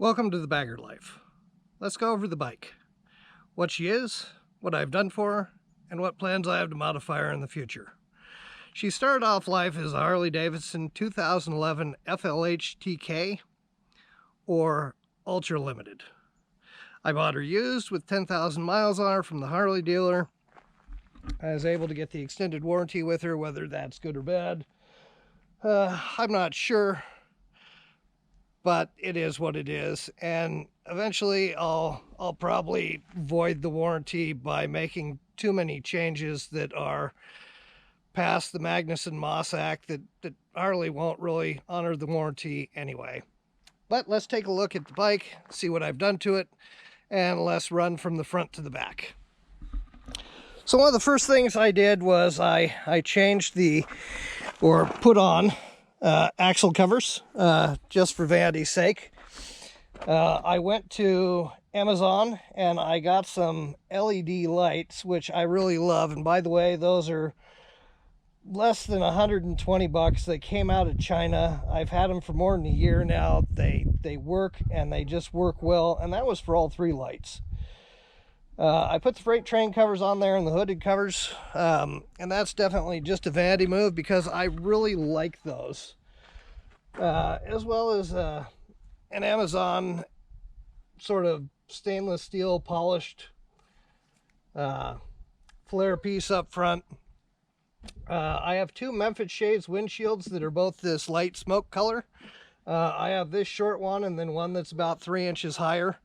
Welcome to the Bagger Life. Let's go over the bike. What she is, what I've done for her, and what plans I have to modify her in the future. She started off life as a Harley-Davidson 2011 FLH TK or Ultra Limited. I bought her used with 10,000 miles on her from the Harley dealer. I was able to get the extended warranty with her, whether that's good or bad. I'm not sure, but it is what it is, and eventually I'll probably void the warranty by making too many changes that are past the Magnuson-Moss Act that Harley won't really honor the warranty anyway. But let's take a look at the bike, see what I've done to it, and let's run from the front to the back. So one of the first things I did was I changed or put on axle covers, just for vanity's sake. I went to Amazon and I got some LED lights, which I really love. And by the way, those are less than 120 bucks. They came out of China. I've had them for more than a year now. They work, and they just work well. And that was for all three lights. I put the freight train covers on there and the hooded covers, and that's definitely just a vanity move because I really like those. As well as an Amazon sort of stainless steel polished flare piece up front. I have two Memphis Shades windshields that are both this light smoke color. I have this short one and then one that's about 3 inches higher.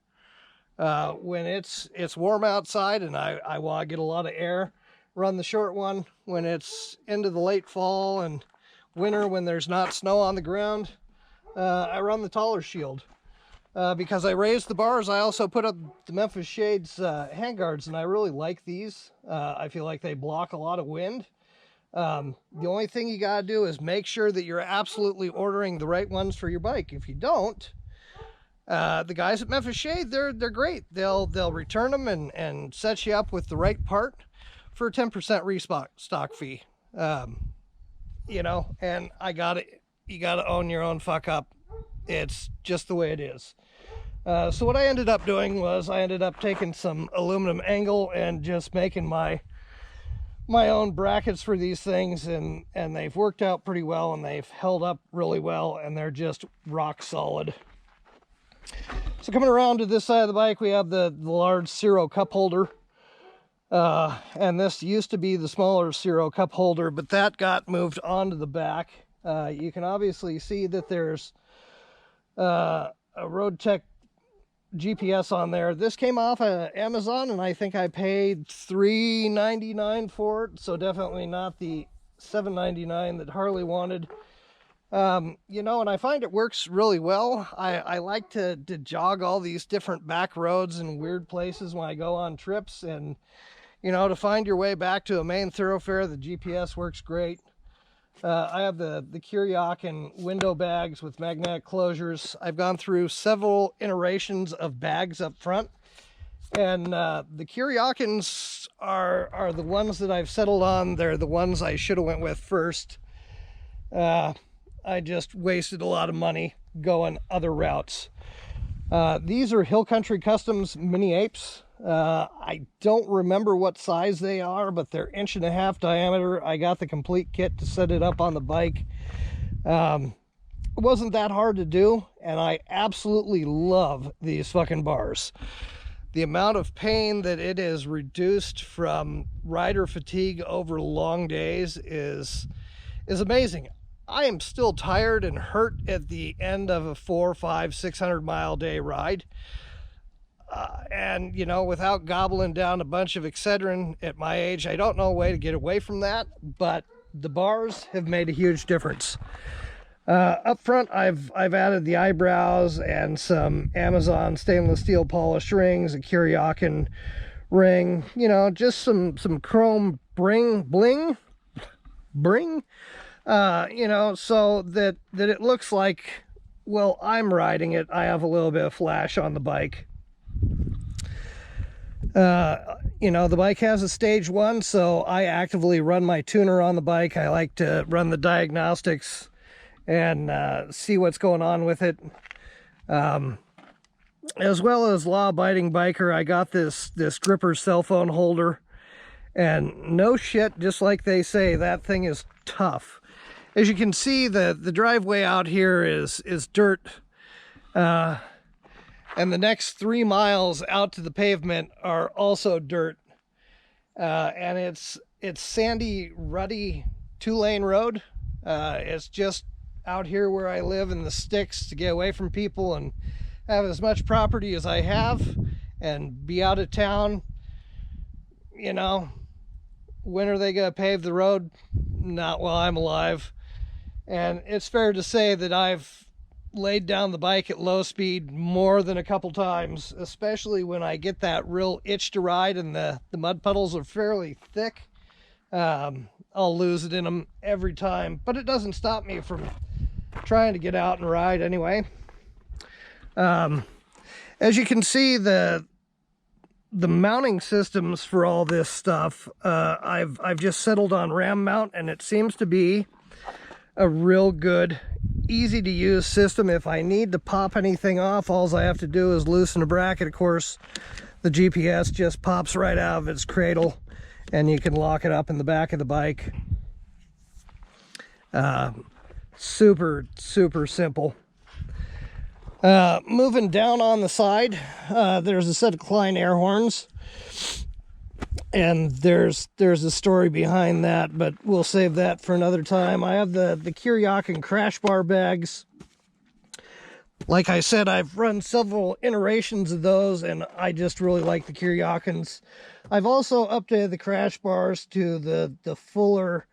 When it's warm outside and I want to get a lot of air, run the short one. When it's into the late fall and winter, when there's not snow on the ground, I run the taller shield. Because I raised the bars, I also put up the Memphis Shades handguards, and I really like these. I feel like they block a lot of wind. The only thing you gotta do is make sure that you're absolutely ordering the right ones for your bike. If you don't, the guys at Memphis Shade, they're great. They'll return them and set you up with the right part for a 10% restock fee. You know, and you gotta own your own fuck up. It's just the way it is. So what I ended up doing was I ended up taking some aluminum angle and just making my own brackets for these things, and they've worked out pretty well, and they've held up really well, and they're just rock solid. So coming around to this side of the bike, we have the large Ciro cup holder. And this used to be the smaller Ciro cup holder, but that got moved onto the back. You can obviously see that there's a Road Tech GPS on there. This came off of Amazon, and I think I paid $3.99 for it, so definitely not the $7.99 that Harley wanted. You know, and I find it works really well. I like to jog all these different back roads and weird places when I go on trips, and you know, to find your way back to a main thoroughfare, the GPS works great. I have the Kuryakin window bags with magnetic closures. I've gone through several iterations of bags up front, and the Kuryakins are the ones that I've settled on. They're the ones I should have went with first. I just wasted a lot of money going other routes. These are Hill Country Customs Mini Apes. I don't remember what size they are, but they're 1.5 inch diameter. I got the complete kit to set it up on the bike. It wasn't that hard to do, and I absolutely love these fucking bars. The amount of pain that it is reduced from rider fatigue over long days is amazing. I am still tired and hurt at the end of a 400, 500, 600 mile day ride. And, you know, without gobbling down a bunch of Excedrin at my age, I don't know a way to get away from that, but the bars have made a huge difference. Up front, I've added the eyebrows and some Amazon stainless steel polished rings, a Kuryakin ring, you know, just some chrome bling, you know, so that it looks like, well, I'm riding it. I have a little bit of flash on the bike. You know, the bike has a stage 1, so I actively run my tuner on the bike. I like to run the diagnostics and see what's going on with it. as well as law-abiding biker, I got this gripper cell phone holder. And no shit, just like they say, that thing is tough. As you can see, the driveway out here is dirt. And the next 3 miles out to the pavement are also dirt. And it's sandy, rutty 2-lane road. It's just out here where I live in the sticks to get away from people and have as much property as I have and be out of town. You know, when are they going to pave the road? Not while I'm alive. And it's fair to say that I've laid down the bike at low speed more than a couple times, especially when I get that real itch to ride and the mud puddles are fairly thick. I'll lose it in them every time, but it doesn't stop me from trying to get out and ride anyway. As you can see, the mounting systems for all this stuff, I've just settled on ram mount, and it seems to be a real good, easy to use system. If I need to pop anything off, all I have to do is loosen a bracket. Of course, the GPS just pops right out of its cradle, and you can lock it up in the back of the bike. Super simple. Moving down on the side, there's a set of Klein air horns, and there's a story behind that, but we'll save that for another time. I have the Kuryakin crash bar bags. Like I said, I've run several iterations of those, and I just really like the Kuryakins. I've also updated the crash bars to the fuller,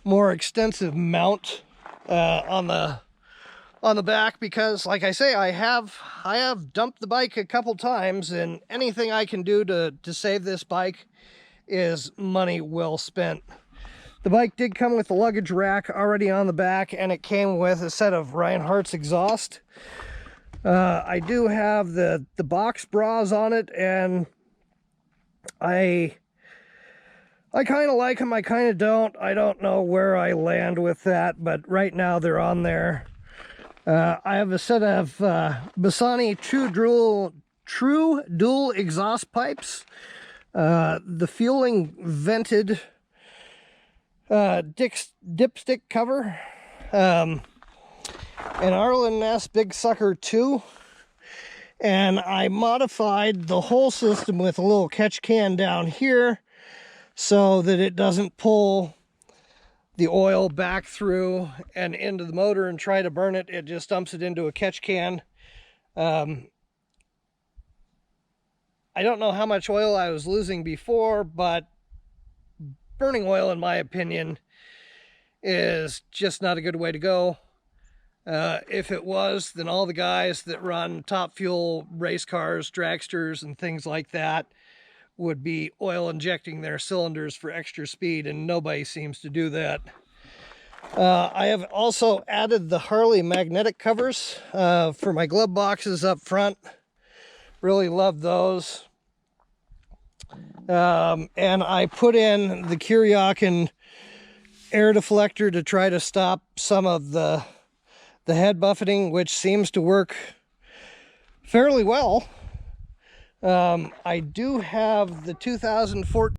more extensive mount on the back, because like I say, I have dumped the bike a couple times, and anything I can do to save this bike is money well spent. The bike did come with a luggage rack already on the back, and it came with a set of Reinhardt's exhaust. I do have the box bras on it, and I kind of like them, I kind of don't. I don't know where I land with that, but right now they're on there. I have a set of Bassani True Dual exhaust pipes. The fueling vented dipstick cover. An Arlen Ness Big Sucker 2. And I modified the whole system with a little catch can down here so that it doesn't pull the oil back through and into the motor and try to burn it. It just dumps it into a catch can. I don't know how much oil I was losing before, but burning oil, in my opinion, is just not a good way to go. If it was, then all the guys that run top fuel race cars, dragsters, and things like that would be oil injecting their cylinders for extra speed, and nobody seems to do that. I have also added the Harley magnetic covers for my glove boxes up front. Really love those. And I put in the Kuryakin air deflector to try to stop some of the head buffeting, which seems to work fairly well. I do have the 2014